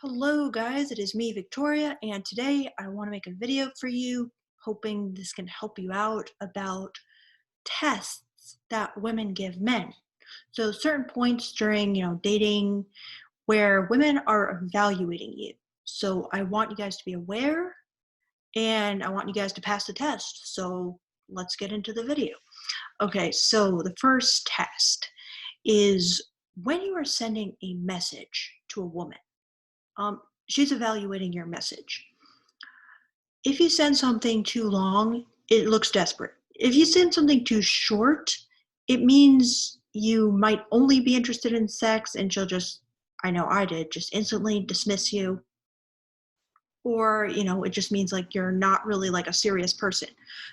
Hello guys, it is me, Victoria, and today I want to make a video for you, hoping this can help you out about tests that women give men. So certain points during, dating where women are evaluating you. So I want you guys to be aware and I want you guys to pass the test. So let's get into the video. Okay, so the first test is when you are sending a message to a woman. She's evaluating your message. If you send something too long, it looks desperate. If you send something too short, it means you might only be interested in sex and she'll just, I know I did, just instantly dismiss you. Or, it just means like you're not really like a serious person.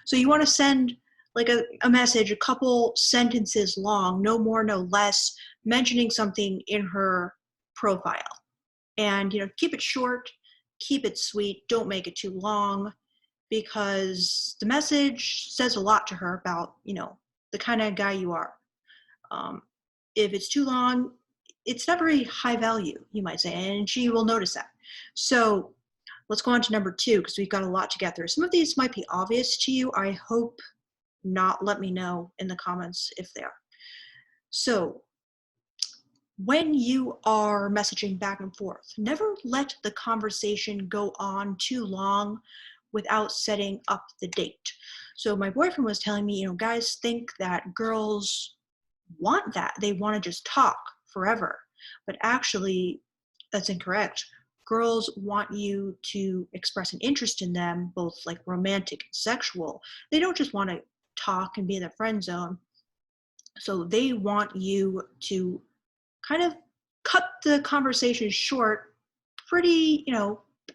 So you want to send like a message, a couple sentences long, no more, no less, mentioning something in her profile. And keep it short, keep it sweet, don't make it too long, because the message says a lot to her about the kind of guy you are. um, if it's too long, it's not very high value, you might say, and she will notice that. So let's go on to number two, because we've got a lot to get through. Some of these might be obvious to you. I hope not. Let me know in the comments if they are. So when you are messaging back and forth, never let the conversation go on too long without setting up the date. So my boyfriend was telling me, guys think that girls want that. They want to just talk forever. But actually, that's incorrect. Girls want you to express an interest in them, both like romantic and sexual. They don't just want to talk and be in the friend zone. So they want you to kind of cut the conversation short pretty,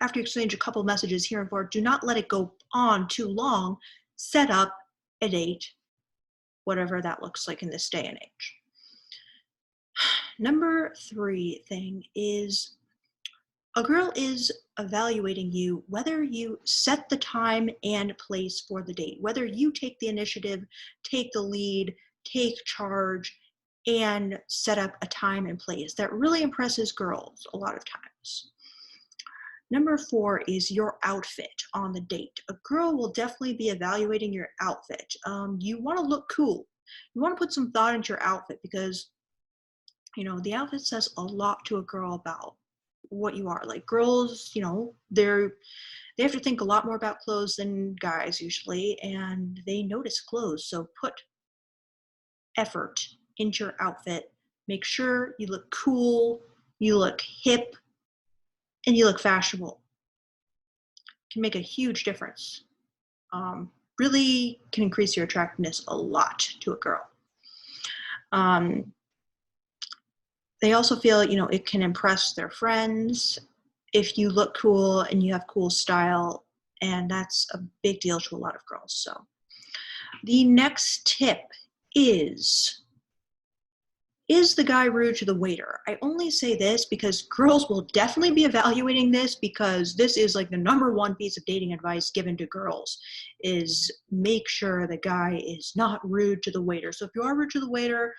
after you exchange a couple messages here and forth. Do not let it go on too long. Set up a date, whatever that looks like in this day and age. Number three thing is a girl is evaluating you whether you set the time and place for the date, whether you take the initiative, take the lead, take charge, and set up a time and place. That really impresses girls a lot of times. Number four is your outfit on the date. A girl will definitely be evaluating your outfit. You want to look cool. You want to put some thought into your outfit because, the outfit says a lot to a girl about what you are. Like girls, they have to think a lot more about clothes than guys usually, and they notice clothes. So put effort into your outfit. Make sure you look cool, you look hip, and you look fashionable. It can make a huge difference. Really can increase your attractiveness a lot to a girl. They also feel, it can impress their friends if you look cool and you have cool style, and that's a big deal to a lot of girls. So the next tip is the guy rude to the waiter? I only say this because girls will definitely be evaluating this, because this is like the number one piece of dating advice given to girls, is make sure the guy is not rude to the waiter. So if you are rude to the waiter,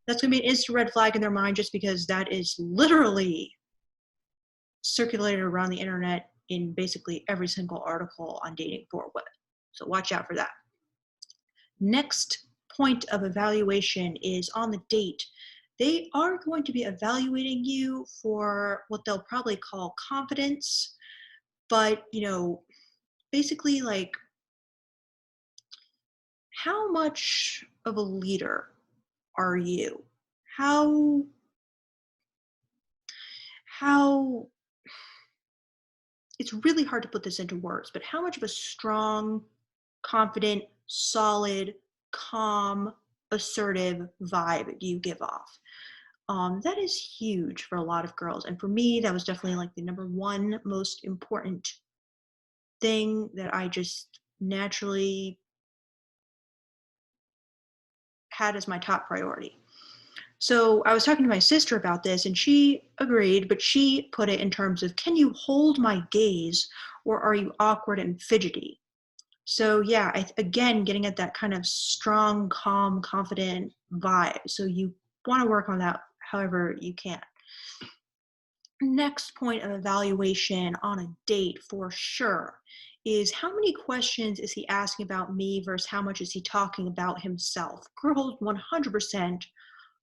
that's going to be an instant red flag in their mind, just because that is literally circulated around the internet in basically every single article on dating for women. So watch out for that. Next point of evaluation is on the date. They are going to be evaluating you for what they'll probably call confidence, but basically like how much of a leader are you? How it's really hard to put this into words, but how much of a strong, confident, solid, calm, assertive vibe do you give off? That is huge for a lot of girls. And for me, that was definitely like the number one most important thing that I just naturally had as my top priority. So I was talking to my sister about this and she agreed, but she put it in terms of, can you hold my gaze or are you awkward and fidgety? So yeah, again, getting at that kind of strong, calm, confident vibe. So you want to work on that however you can. Next point of evaluation on a date for sure is how many questions is he asking about me versus how much is he talking about himself. Girls 100%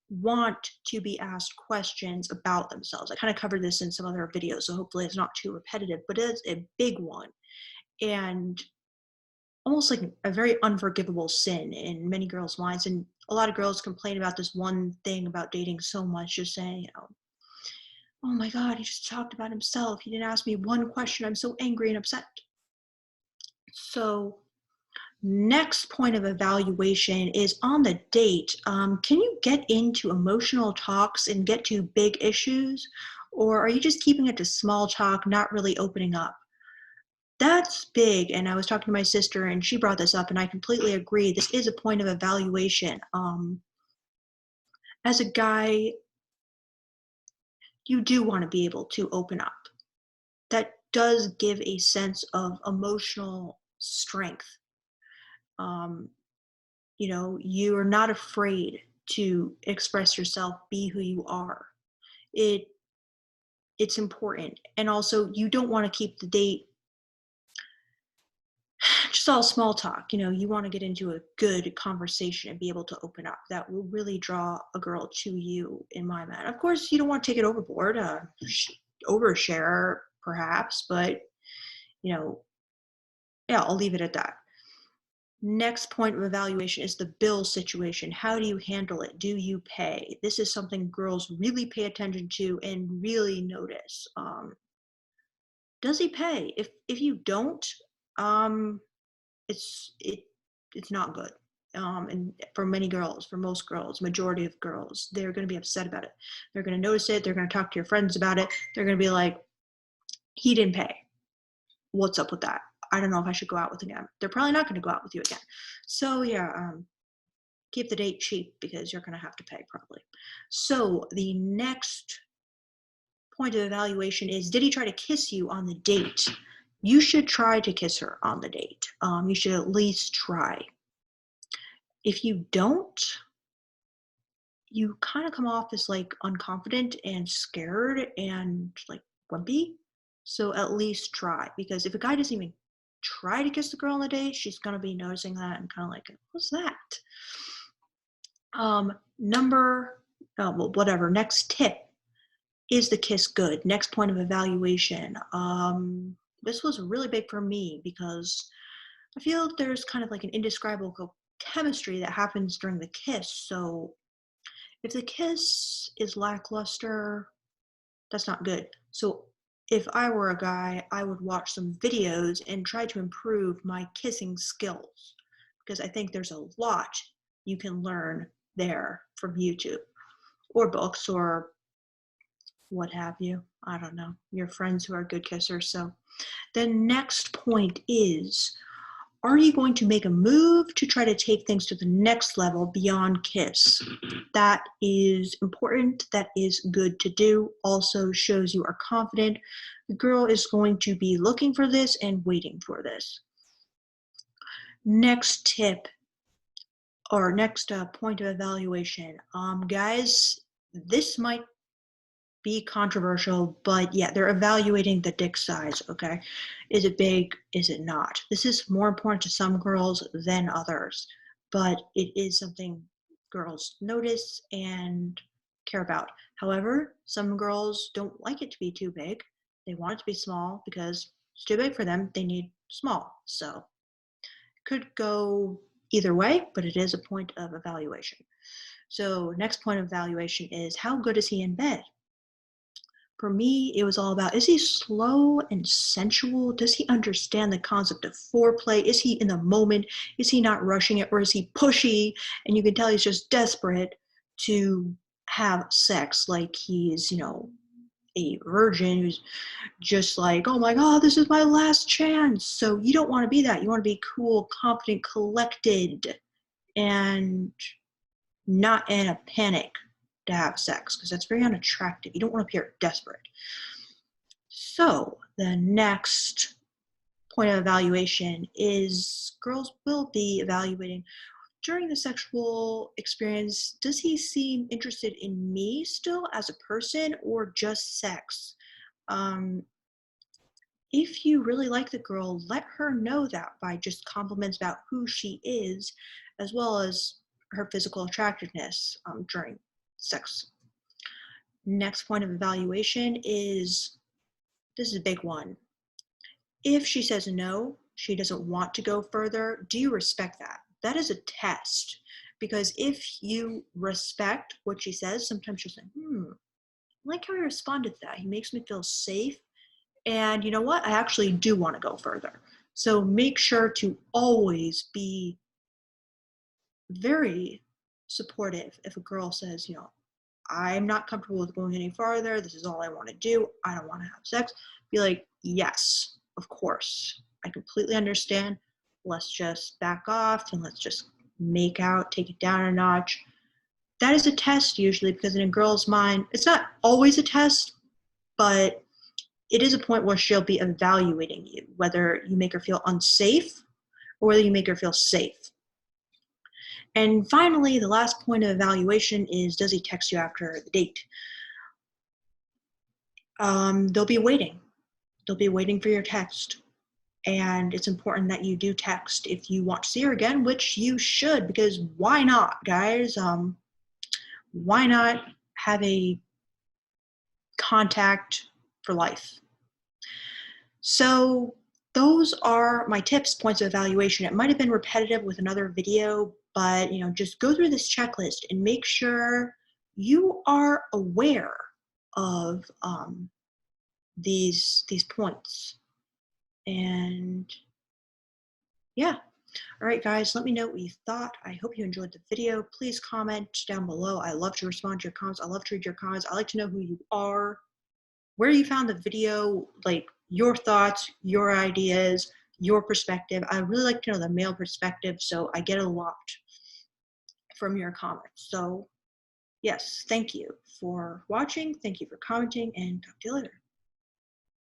want to be asked questions about themselves. I kind of covered this in some other videos, so hopefully it's not too repetitive, but it's a big one and almost like a very unforgivable sin in many girls' minds. And a lot of girls complain about this one thing about dating so much, just saying, oh my God, he just talked about himself. He didn't ask me one question. I'm so angry and upset. So, next point of evaluation is on the date. Can you get into emotional talks and get to big issues? Or are you just keeping it to small talk, not really opening up? That's big. And I was talking to my sister and she brought this up, and I completely agree. This is a point of evaluation. As a guy, you do want to be able to open up. That does give a sense of emotional strength. Um, you are not afraid to express yourself, be who you are. It it's important. And also you don't want to keep the date just all small talk. You want to get into a good conversation and be able to open up. That will really draw a girl to you, in my mind. Of course, you don't want to take it overboard, overshare perhaps, but yeah, I'll leave it at that. Next point of evaluation is the bill situation. How do you handle it? Do you pay? This is something girls really pay attention to and really notice. Does he pay? If you don't, um, it's it it's not good. And for many girls, for most girls, majority of girls, they're going to be upset about it. They're going to notice it. They're going to talk to your friends about it. They're going to be like, he didn't pay. What's up with that? I don't know if I should go out with again. They're probably not going to go out with you again. So yeah, keep the date cheap because you're going to have to pay probably. So the next point of evaluation is, did he try to kiss you on the date? You should try to kiss her on the date. You should at least try. If you don't, you kind of come off as like unconfident and scared and like wimpy. So at least try, because if a guy doesn't even try to kiss the girl on the date, she's gonna be noticing that and kind of like, what's that? Whatever. Next tip, is the kiss good? Next point of evaluation. This was really big for me because I feel there's kind of like an indescribable chemistry that happens during the kiss. So if the kiss is lackluster, that's not good. So if I were a guy, I would watch some videos and try to improve my kissing skills, because I think there's a lot you can learn there from YouTube or books or what have you. I don't know. Your friends who are good kissers. So the next point is, are you going to make a move to try to take things to the next level beyond kiss? That is important. That is good to do. Also shows you are confident. The girl is going to be looking for this and waiting for this. Next tip, or next point of evaluation. Guys, this might be controversial, but yeah, they're evaluating the dick size, okay? Is it big? Is it not? This is more important to some girls than others, but it is something girls notice and care about. However, some girls don't like it to be too big. They want it to be small because it's too big for them. They need small. So could go either way, but it is a point of evaluation. So next point of evaluation is, how good is he in bed? For me, it was all about, is he slow and sensual? Does he understand the concept of foreplay? Is he in the moment? Is he not rushing it? Or is he pushy? And you can tell he's just desperate to have sex, like he's, a virgin who's just like, oh my God, this is my last chance. So you don't want to be that. You want to be cool, confident, collected, and not in a panic to have sex, because that's very unattractive. You don't want to appear desperate. So the next point of evaluation is, girls will be evaluating during the sexual experience, does he seem interested in me still as a person or just sex? Um, if you really like the girl, let her know that by just compliments about who she is, as well as her physical attractiveness during sex. Next point of evaluation is, this is a big one. If she says no, she doesn't want to go further, do you respect that? That is a test. Because if you respect what she says, sometimes she'll say, I like how he responded to that. He makes me feel safe. And you know what? I actually do want to go further. So make sure to always be very supportive if a girl says, I'm not comfortable with going any farther. This is all I want to do. I don't want to have sex. Be like, yes, of course. I completely understand. Let's just back off and let's just make out, take it down a notch. That is a test usually, because in a girl's mind, it's not always a test, but it is a point where she'll be evaluating you, whether you make her feel unsafe or whether you make her feel safe. And finally, the last point of evaluation is, does he text you after the date? They'll be waiting. They'll be waiting for your text. And it's important that you do text if you want to see her again, which you should, because why not, guys? Why not have a contact for life? So those are my tips, points of evaluation. It might have been repetitive with another video, but just go through this checklist and make sure you are aware of these points. And yeah. All right, guys, let me know what you thought. I hope you enjoyed the video. Please comment down below. I love to respond to your comments. I love to read your comments. I like to know who you are, where you found the video, like your thoughts, your ideas, your perspective. I really like to know the male perspective, so I get a lot from your comments. So yes, thank you for watching. Thank you for commenting, and talk to you later.